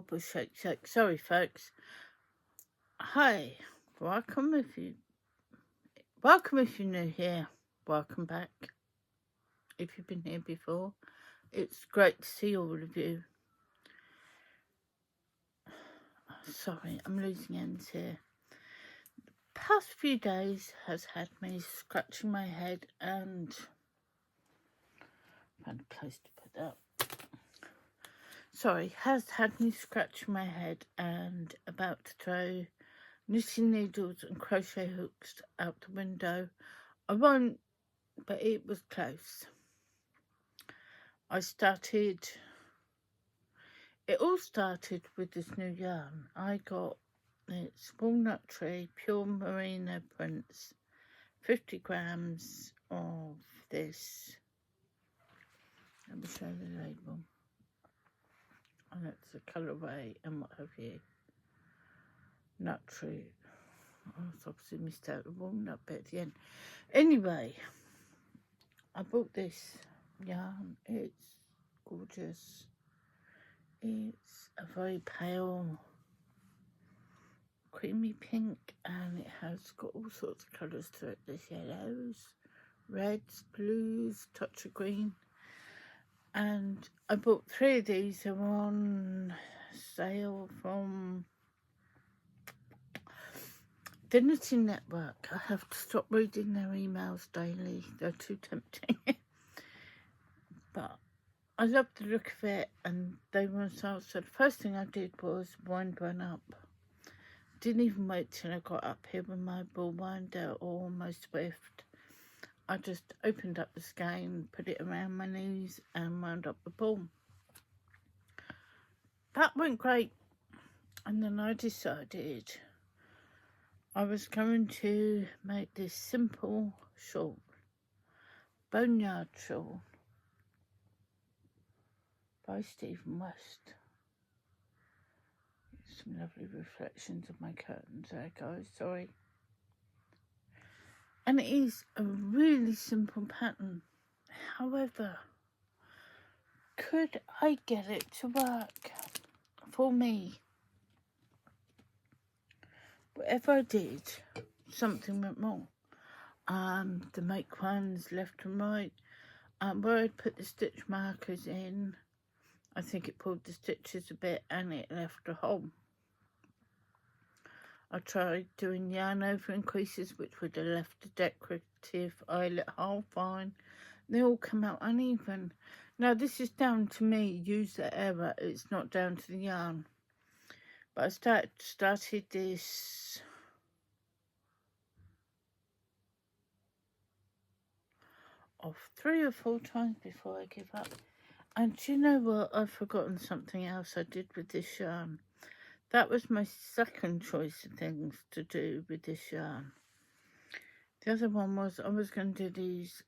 wobble, shake, shake. Sorry, folks. Hi, welcome if you're new here. Welcome back if you've been here before. It's great to see all of you. Sorry, I'm losing ends here. Past few days has had me scratching my head and found a place to put that. Sorry, has had me scratching my head and about to throw knitting needles and crochet hooks out the window. I won't, but it was close. It all started with this new yarn. It's Walnut Tree Pure Merino Prints, 50 grams of this. Let me show the label. And it's the colourway and what have you. Nut tree. I've obviously missed out the walnut bit at the end. Anyway, I bought this yarn. It's gorgeous. It's a very pale, creamy pink, and it has got all sorts of colours to it. There's yellows, reds, blues, touch of green. And I bought 3 of these. They were on sale from the Knitting Network. I have to stop reading their emails daily. They're too tempting. But I loved the look of it, and they were on sale. So the first thing I did was wind one up. Didn't even wait till I got up here with my ball winder or my Swift. I just opened up the skein, put it around my knees and wound up the ball. That went great. And then I decided I was going to make this simple shawl, boneyard shawl by Stephen West. Some lovely reflections of my curtains there, guys, sorry. And it is a really simple pattern. However, could I get it to work for me? Whatever I did, something went wrong. The make ones left and right. Where I put the stitch markers in, I think it pulled the stitches a bit and it left a hole. I tried doing yarn over increases, which would have left a decorative eyelet hole fine. They all come out uneven. Now this is down to me, user error. It's not down to the yarn. But I started this off 3 or 4 times before I give up. And do you know what? I've forgotten something else I did with this yarn. That was my second choice of things to do with this yarn. The other one was I was going to do these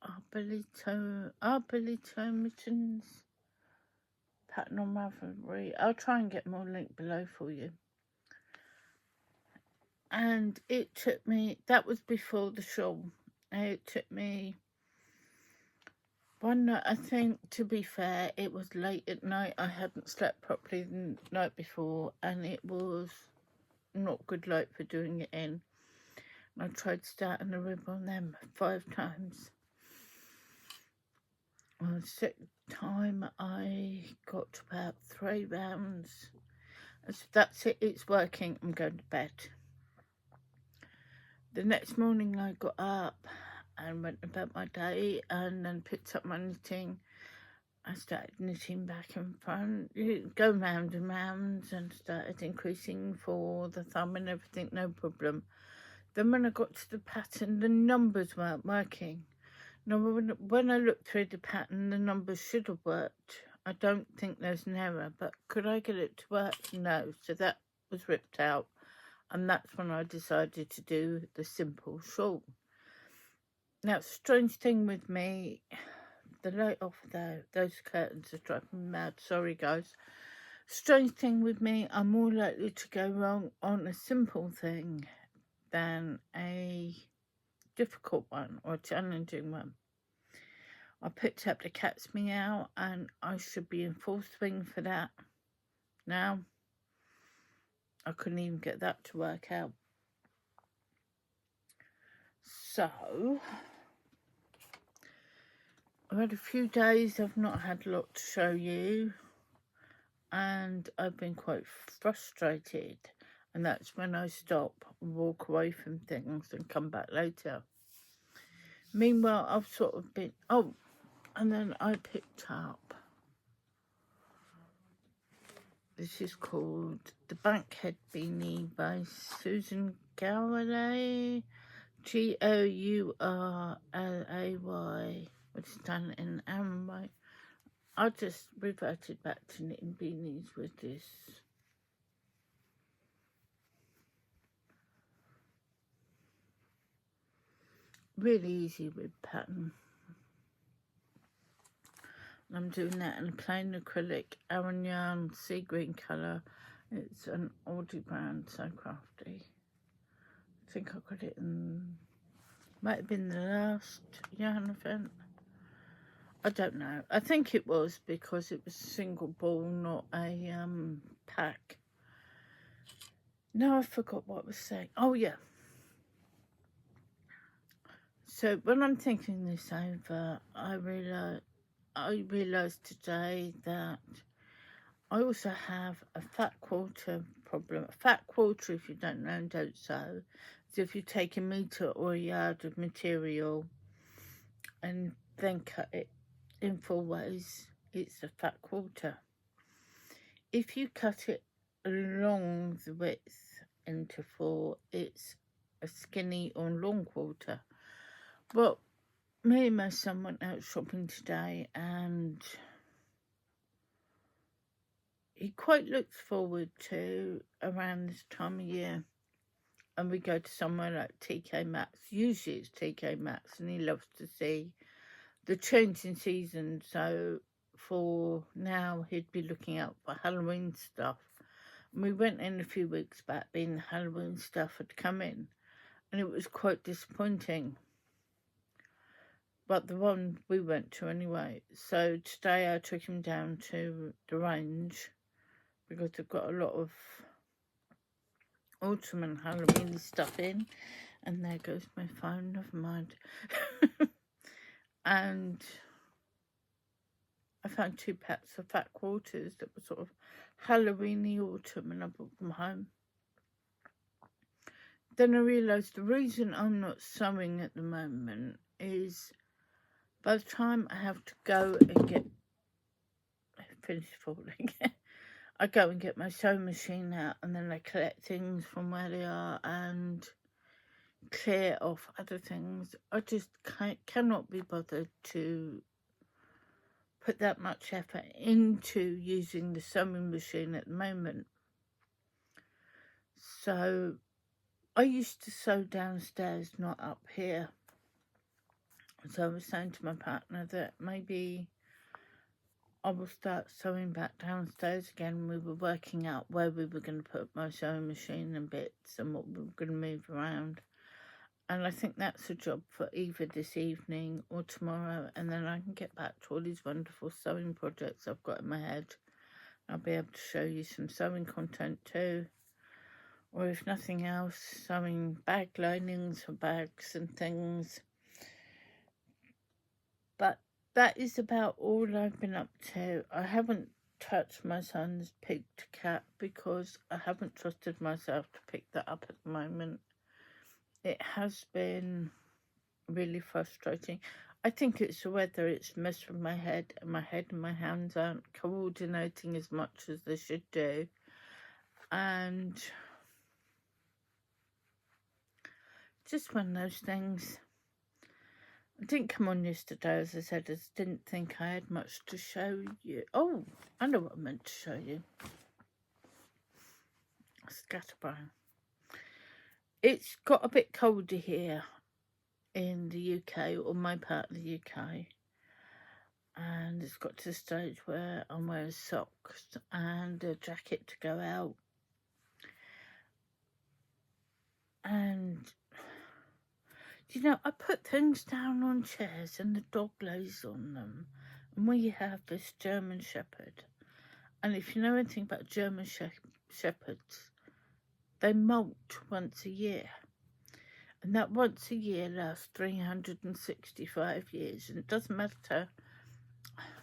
Arbelito mittens pattern on Ravelry. I'll try and get more link below for you. And it took me, that was before the shawl. It took me one night, I think, to be fair, it was late at night. I hadn't slept properly the night before, and it was not good light for doing it in. I tried starting the rib on them 5 times. On the 6th time, I got to about 3 rounds. I said, that's it, it's working, I'm going to bed. The next morning, I got up and went about my day and then picked up my knitting. I started knitting back and front, go round and round, and started increasing for the thumb and everything, no problem. Then when I got to the pattern, the numbers weren't working. Now when I looked through the pattern, the numbers should have worked. I don't think there's an error, but could I get it to work? No, so that was ripped out. And that's when I decided to do the simple shawl. Now, strange thing with me, the light off there, those curtains are driving me mad. Sorry, guys. Strange thing with me, I'm more likely to go wrong on a simple thing than a difficult one or a challenging one. I picked up the cat's meow and I should be in full swing for that. Now, I couldn't even get that to work out. So, I've had a few days I've not had a lot to show you, and I've been quite frustrated, and that's when I stop and walk away from things and come back later. Meanwhile, I've sort of been, and then I picked up, this is called the Bankhead Beanie by Susan Gowray, Gourlay, which is done in Amway. I just reverted back to knitting beanies with this. Really easy rib pattern. I'm doing that in a plain acrylic Aran yarn sea green colour. It's an Audi brand, so crafty. I think I got it in, might have been the last yarn event. I don't know. I think it was because it was a single ball, not a pack. No, I forgot what I was saying. Oh yeah. So when I'm thinking this over, I realised today that I also have a fat quarter problem. A fat quarter, if you don't know and don't sew, is if you take a metre or a yard of material and then cut it in 4 ways, it's a fat quarter. If you cut it along the width into 4, it's a skinny or long quarter. Well, me and my son went out shopping today, and he quite looks forward to around this time of year, and we go to somewhere like TK Maxx. Usually it's TK Maxx, and he loves to see the change in season. So for now, he'd be looking out for Halloween stuff. And we went in a few weeks back, being the Halloween stuff had come in, and it was quite disappointing. But the one we went to anyway. So today I took him down to the range because they've got a lot of autumn and Halloween stuff in. And there goes my phone, never mind. And I found 2 packs of fat quarters that were sort of Halloweeny autumn, and I brought them home. Then I realised the reason I'm not sewing at the moment is by the time I have to go and get finished falling, I go and get my sewing machine out, and then I collect things from where they are and clear off other things. I just cannot be bothered to put that much effort into using the sewing machine at the moment. So I used to sew downstairs, not up here. So I was saying to my partner that maybe I will start sewing back downstairs again. We were working out where we were going to put my sewing machine and bits and what we were going to move around. And I think that's a job for either this evening or tomorrow, and then I can get back to all these wonderful sewing projects I've got in my head. I'll be able to show you some sewing content too. Or if nothing else, sewing bag linings for bags and things. But that is about all I've been up to. I haven't touched my son's picked cat because I haven't trusted myself to pick that up at the moment. It has been really frustrating. I think it's the weather. It's messed with my head and my hands aren't coordinating as much as they should do. And just one of those things. I didn't come on yesterday, as I said. I just didn't think I had much to show you. Oh, I know what I meant to show you. Scatterbrain. It's got a bit colder here in the UK, or my part of the UK. And it's got to the stage where I'm wearing socks and a jacket to go out. And you know, I put things down on chairs and the dog lays on them. And we have this German Shepherd. And if you know anything about German shepherds, they molt once a year. And that once a year lasts 365 years. And it doesn't matter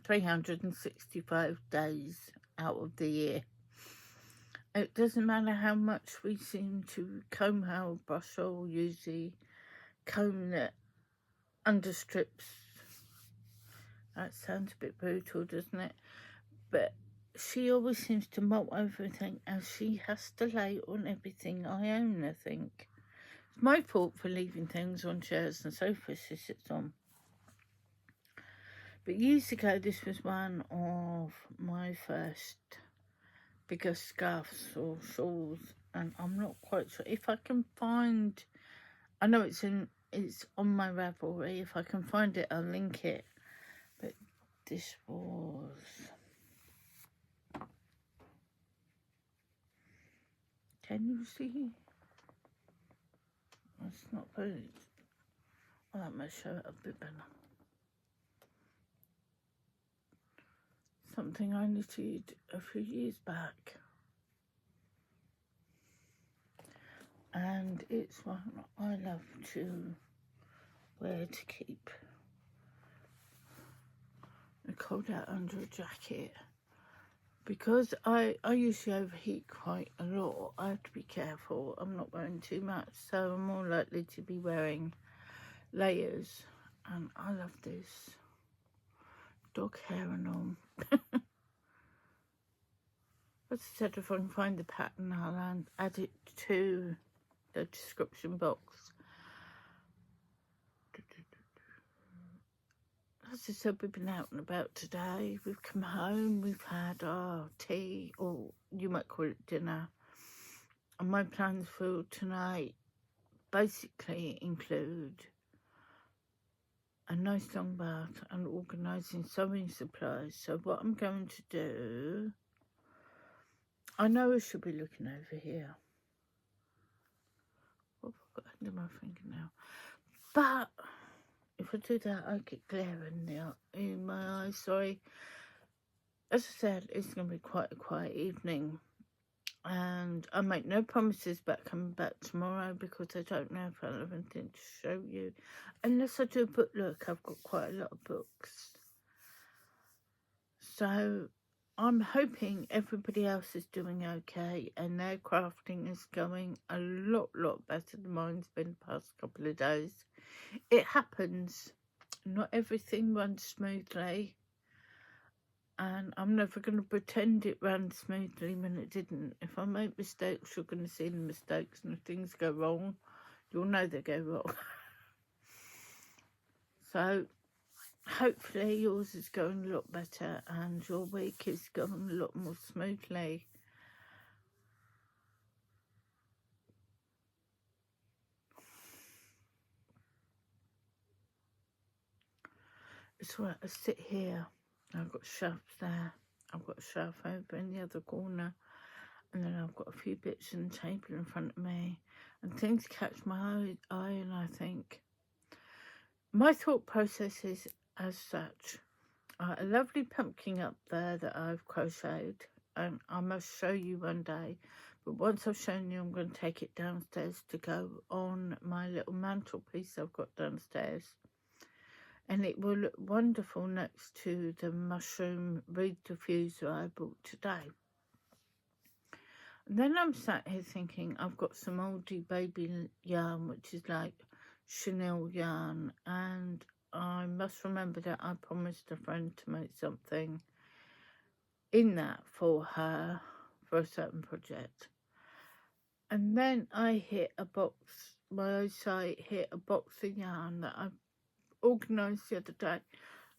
365 days out of the year. It doesn't matter how much we seem to comb our brush or use the comb that understrips. That sounds a bit brutal, doesn't it? But she always seems to molt everything, and she has to lay on everything I own, I think. It's my fault for leaving things on chairs and sofas she sits on. But years ago, this was one of my first bigger scarves or shawls, and I'm not quite sure if I can find. I know it's on my Ravelry. If I can find it, I'll link it. But this was. Can you see? It's not very. Oh, that might show it a bit better. Something I knitted a few years back. And it's one I love to wear to keep the cold out under a jacket. Because I usually overheat quite a lot, I have to be careful. I'm not wearing too much, so I'm more likely to be wearing layers. And I love this. Dog hair and all. As I said, if I can find the pattern, I'll add it to the description box. As I said, we've been out and about today. We've come home, we've had our tea, or you might call it dinner. And my plans for tonight basically include a nice long bath and organising sewing supplies. So what I'm going to do, I know I should be looking over here. What have I got under my fingernail? But if I do that, I get glare in my eyes, sorry. As I said, it's going to be quite a quiet evening. And I make no promises about coming back tomorrow because I don't know if I'll have anything to show you. Unless I do a book look, I've got quite a lot of books. So I'm hoping everybody else is doing okay and their crafting is going a lot better than mine's been the past couple of days. It happens. Not everything runs smoothly. And I'm never going to pretend it ran smoothly when it didn't. If I make mistakes, you're going to see the mistakes. And if things go wrong, you'll know they go wrong. So, hopefully yours is going a lot better. And your week is going a lot more smoothly. It's right, I sit here. I've got shelves there. I've got a shelf over in the other corner. And then I've got a few bits on the table in front of me. And things catch my eye and I think, my thought process is as such. A lovely pumpkin up there that I've crocheted. And I must show you one day. But once I've shown you, I'm going to take it downstairs to go on my little mantelpiece I've got downstairs. And it will look wonderful next to the mushroom reed diffuser I bought today. And then I'm sat here thinking I've got some oldie baby yarn, which is like chenille yarn. And I must remember that I promised a friend to make something in that for her for a certain project. And then I hit a box, my eyesight hit a box of yarn that I've organised the other day.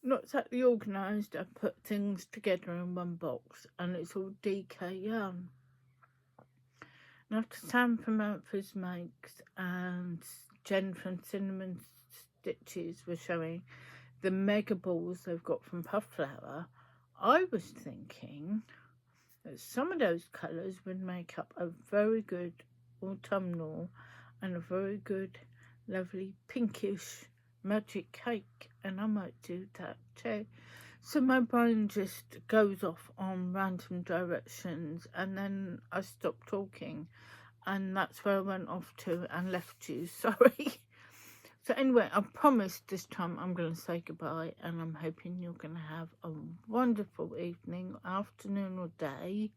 Not exactly organised, I put things together in one box and it's all DK yarn. Now after Sam from Memphis Makes and Jen from Cinnamon Stitches were showing the mega balls they've got from Puff Flower, I was thinking that some of those colours would make up a very good autumnal and a very good lovely pinkish magic cake, and I might do that too. So my brain just goes off on random directions, and then I stop talking, and that's where I went off to and left you. Sorry. So anyway, I promise this time I'm going to say goodbye, and I'm hoping you're going to have a wonderful evening, afternoon or day,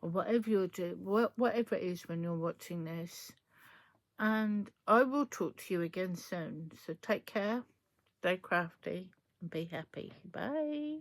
or whatever you're doing, whatever it is when you're watching this. And I will talk to you again soon. So take care, stay crafty, and be happy. Bye.